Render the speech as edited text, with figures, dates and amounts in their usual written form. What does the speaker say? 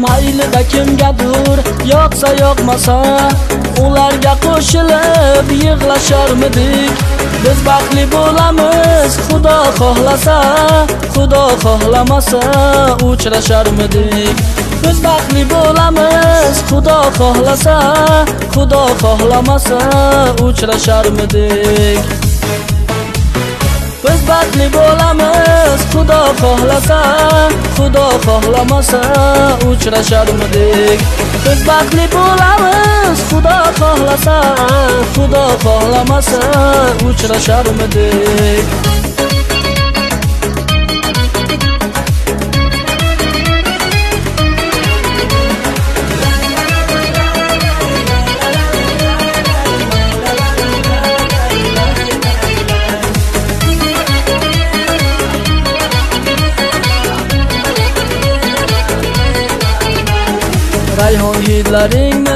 Maylida kimgadir yoqsa yoqmasa, ularga qo'shilib yig'lasharmidik. Biz baxtli bo'lamiz, Xudo xohlasa, Xudo xohlamasa uchrasharmidik. Biz baxtli bo'lamiz, Xudo xohlasa, Xudo xohlamasa uchrasharmidik. Biz baxtli bo'lamiz, Xudo xohlasa, Xudo xohlamasa uchrasharmidik. Biz baxtli bo'lamiz, Xudo xohlasa, Xudo xohlamasa uchrasharmidik. Rayhon hidlaringni